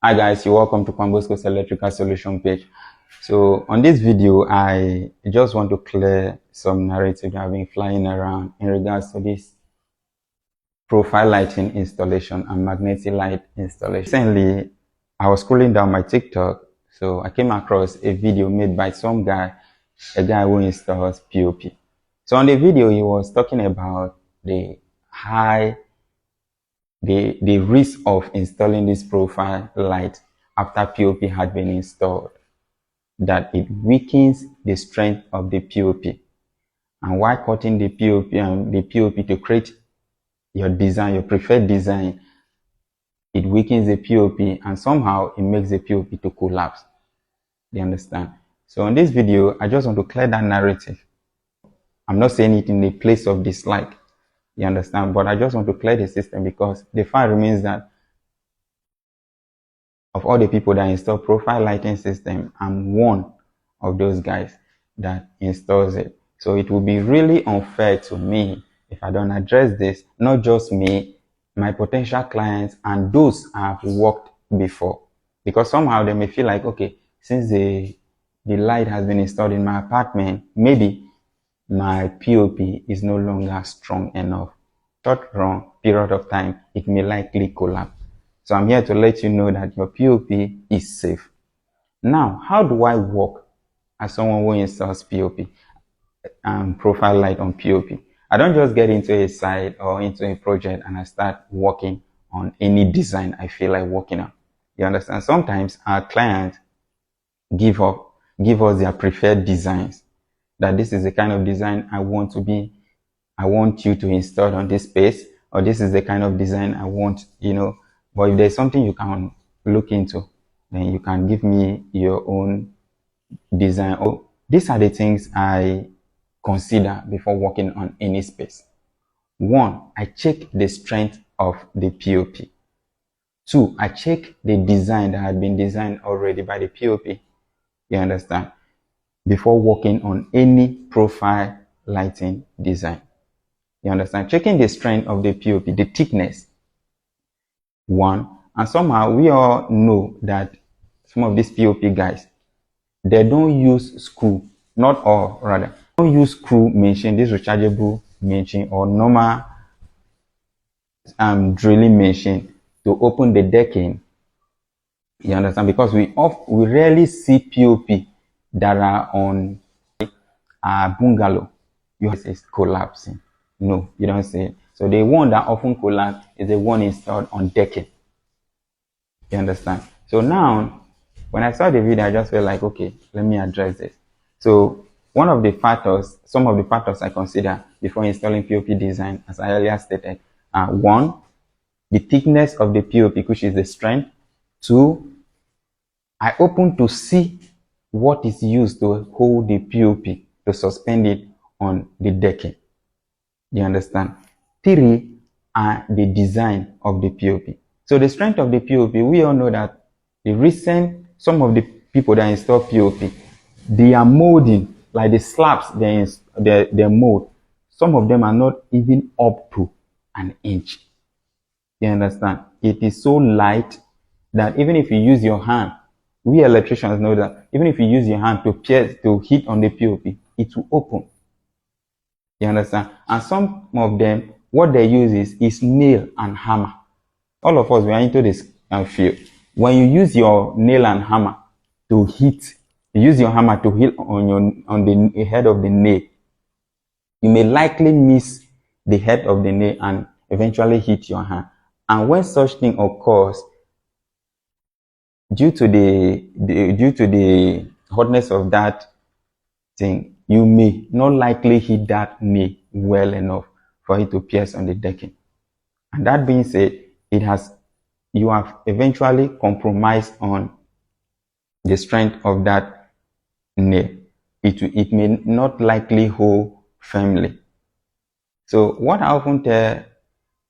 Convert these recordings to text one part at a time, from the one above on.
Hi guys, you're welcome to Kwambosco's electrical solution page. So on this video, I just want to clear some narrative that have been flying around in regards to this profile lighting installation and magnetic light installation. Recently, I was scrolling down my TikTok, so I came across a video made by some guy, a guy who installs POP. So on the video, he was talking about the risk of installing this profile light after POP had been installed, that it weakens the strength of the POP. And while cutting the POP to create your design, your preferred design, it weakens the POP and somehow it makes the POP to collapse. Do you understand? So in this video, I just want to clear that narrative. I'm not saying it in the place of dislike. You understand? But I just want to clear the system, because the fact remains that of all the people that install profile lighting system, I'm one of those guys that installs it. So it would be really unfair to me if I don't address this, not just me, my potential clients, and those I have worked before. Because somehow they may feel like, okay, since the light has been installed in my apartment, maybe my POP is no longer strong enough. Short run period of time, it may likely collapse. So I'm here to let you know that your POP is safe. Now, how do I work as someone who installs POP and profile light on POP? I don't just get into a site or into a project and I start working on any design I feel like working on. You understand? Sometimes our clients give us their preferred designs, that this is the kind of design I want you to install on this space, or this is the kind of design I want, but if there's something you can look into, then you can give me your own design. Oh, these are the things I consider before working on any space. 1, I check the strength of the POP. 2, I check the design that had been designed already by the POP. You understand? Before working on any profile lighting design. You understand? Checking the strength of the POP, the thickness. 1, and somehow we all know that some of these POP guys, they don't use screw, not all rather, don't use screw machine, this rechargeable machine or normal drilling machine to open the decking. You understand? Because we rarely see POP that are on a bungalow. It's collapsing. No, you don't see it. So the one that often collapses is the one installed on decking. You understand? So now, when I saw the video, I just felt like, okay, let me address this. So some of the factors I consider before installing POP design, as I earlier stated, are 1, the thickness of the POP, which is the strength. 2, I open to see what is used to hold the POP, to suspend it on the decking. You understand? 3 are the design of the POP. So the strength of the POP, we all know that some of the people that install POP, they are molding, like the slabs they mold. Some of them are not even up to an inch. You understand? It is so light that even if you use your hand, we electricians know that even if you use your hand to hit on the POP, it will open. You understand? And some of them, what they use is nail and hammer. All of us, we are into this field. When you use your nail and hammer to hit, on the head of the nail, you may likely miss the head of the nail and eventually hit your hand. And when such thing occurs, due to the hotness of that thing, you may not likely hit that nail well enough for it to pierce on the decking. And that being said, you have eventually compromised on the strength of that nail. It may not likely hold firmly. So what I often tell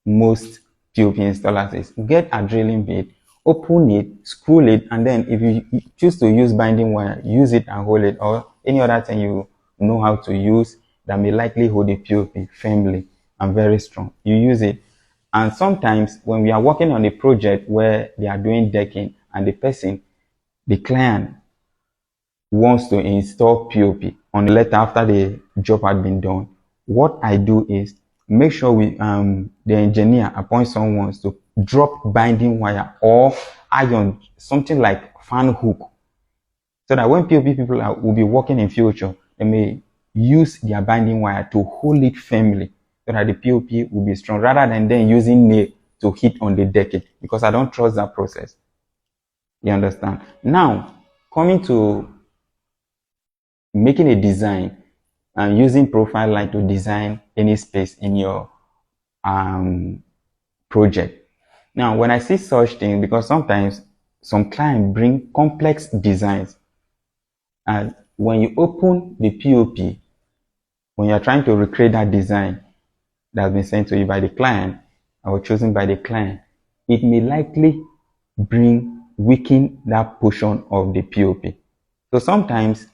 most POP installers is, get a drilling bit, open it, screw it, and then if you choose to use binding wire, use it and hold it, or any other thing you know how to use that may likely hold the POP firmly and very strong. You use it. And sometimes when we are working on a project where they are doing decking and the client wants to install POP on the letter after the job had been done, what I do is make sure the engineer appoints someone to drop binding wire or iron, something like fan hook, so that when POP people will be working in future, they may use their binding wire to hold it firmly so that the POP will be strong, rather than then using nail to hit on the decking, because I don't trust that process. You understand? Now, coming to making a design and using profile light to design any space in your project. Now, when I see such things, because sometimes some clients bring complex designs, and when you open the POP, when you're trying to recreate that design that's been sent to you by the client or chosen by the client, it may likely weaken that portion of the POP. So sometimes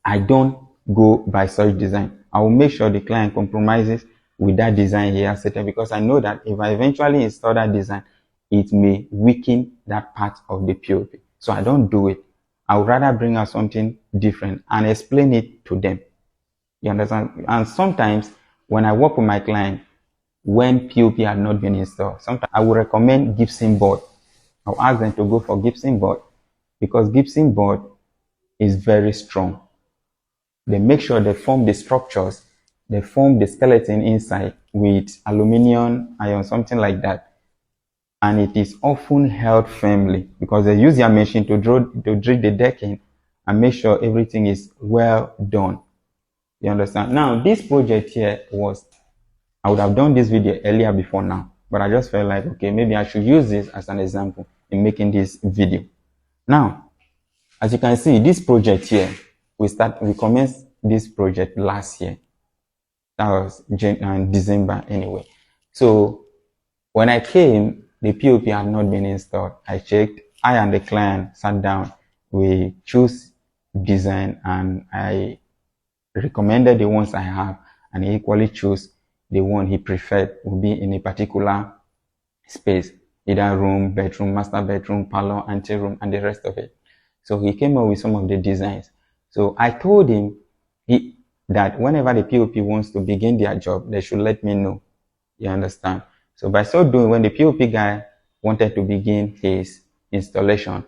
I don't go by such design. I will make sure the client compromises with that design he has set up, because I know that if I eventually install that design, it may weaken that part of the POP. So I don't do it. I would rather bring out something different and explain it to them. You understand? And sometimes when I work with my client, when POP had not been installed, sometimes I would recommend gypsum board. I'll ask them to go for gypsum board, because gypsum board is very strong. They make sure they form the structures, they form the skeleton inside with aluminum iron, something like that. And it is often held firmly because they use their machine to drill the decking and make sure everything is well done. You understand? Now, this project here I would have done this video earlier before now, but I just felt like, okay, maybe I should use this as an example in making this video. Now, as you can see, this project here, we commenced this project last year. That was December anyway. So when I came, the POP had not been installed. I checked, I and the client sat down, we chose design, and I recommended the ones I have, and he equally chose the one he preferred would be in a particular space, either room, bedroom, master bedroom, parlor, anteroom, and the rest of it. So he came up with some of the designs. So I told him that whenever the POP wants to begin their job, they should let me know. You understand? So by so doing, when the POP guy wanted to begin his installation,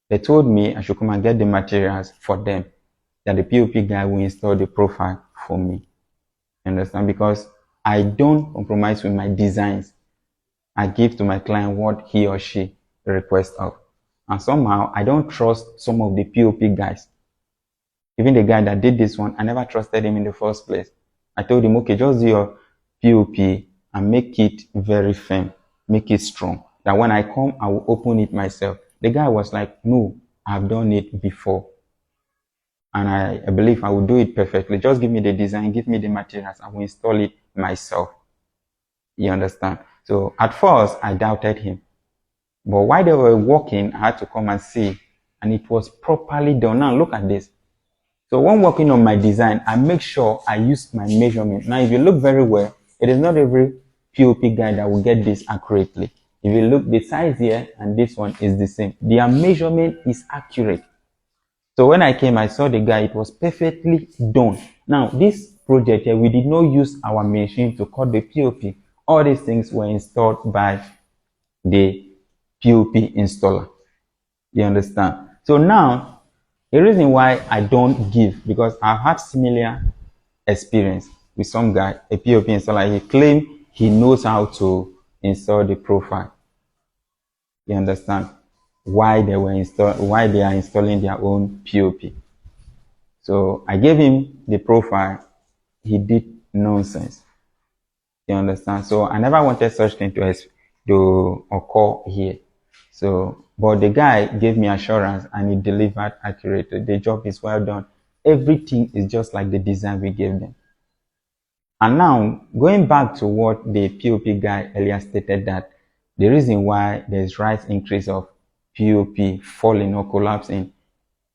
they told me I should come and get the materials for them, that the POP guy will install the profile for me. You understand? Because I don't compromise with my designs. I give to my client what he or she requests of. And somehow, I don't trust some of the POP guys. Even the guy that did this one, I never trusted him in the first place. I told him, okay, just do your POP and make it very firm, make it strong, that when I come, I will open it myself. The guy was like, no, I've done it before, and I believe I will do it perfectly. Just give me the design, give me the materials, I will install it myself. You understand? So at first, I doubted him. But while they were working, I had to come and see, and it was properly done. Now look at this. So when working on my design, I make sure I use my measurement. Now, if you look very well, it is not every POP guy that will get this accurately. If you look, the size here and this one is the same. Their measurement is accurate. So when I came, I saw the guy, it was perfectly done. Now, this project here, we did not use our machine to cut the POP. All these things were installed by the POP installer. You understand? So now, the reason why I don't give, because I've had similar experience with some guy, a POP installer. He claimed he knows how to install the profile. You understand? Why they are installing their own POP. So I gave him the profile. He did nonsense. You understand? So I never wanted such thing to occur here. So, but the guy gave me assurance and he delivered accurately. The job is well done. Everything is just like the design we gave them. And now, going back to what the POP guy earlier stated, that the reason why there's rise increase of POP falling or collapsing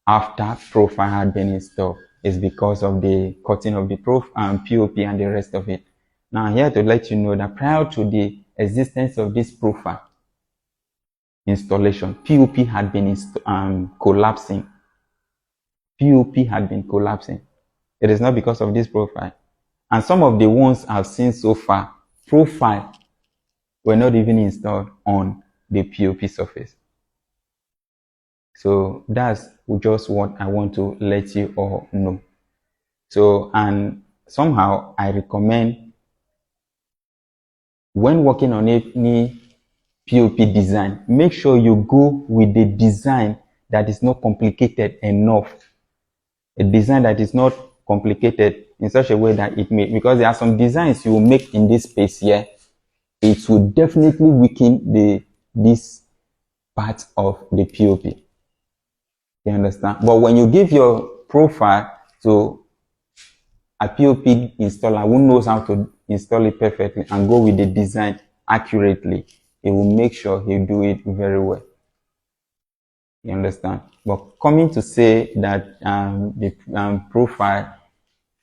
after profile had been installed is because of the cutting of the POP and the rest of it. Now, I'm here to let you know that prior to the existence of this profile, installation, POP had been collapsing. POP had been collapsing. It is not because of this profile. And some of the ones I've seen so far, profile were not even installed on the POP surface. So that's just what I want to let you all know. So, and somehow I recommend when working on any POP design, make sure you go with the design that is not complicated enough. A design that is not complicated in such a way that it may, because there are some designs you will make in this space here, it will definitely weaken this part of the POP. You understand? But when you give your profile to a POP installer who knows how to install it perfectly and go with the design accurately, he will make sure he do it very well. You understand? But coming to say that the profile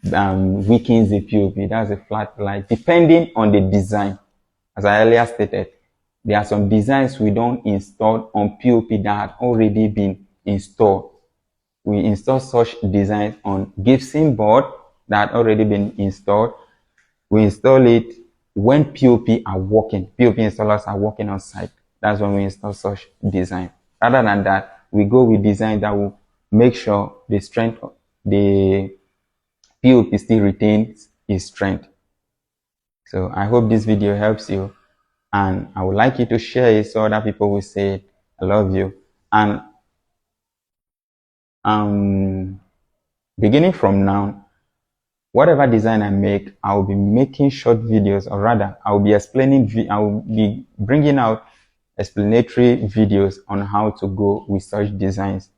weakens the POP, that's a flat lie. Depending on the design, as I earlier stated, there are some designs we don't install on POP that had already been installed. We install such designs on gypsum board that had already been installed. We install it when POP are working. POP installers are working on site. That's when we install such design. Rather than that, we go with design that will make sure the strength of the POP still retains its strength. So I hope this video helps you, and I would like you to share it so other people will say, I love you. And beginning from now, whatever design I make, I will be making short videos, or rather, I will be bringing out explanatory videos on how to go with such designs.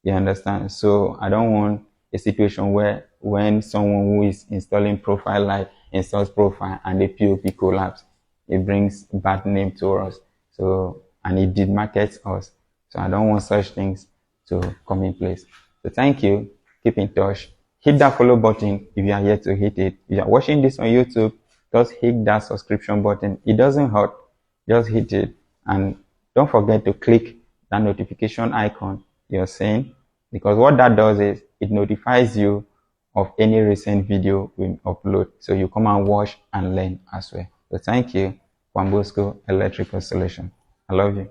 You understand? So I don't want a situation where when someone who is installing profile light installs profile and the POP collapse, it brings bad name to us. So, and it demarkets us. So I don't want such things to come in place. So thank you. Keep in touch. Hit that follow button if you are yet to hit it. If you are watching this on YouTube, just hit that subscription button. It doesn't hurt. Just hit it. And don't forget to click that notification icon you're seeing, because what that does is it notifies you of any recent video we upload. So you come and watch and learn as well. So thank you. Juan Bosco Electrical Solution. I love you.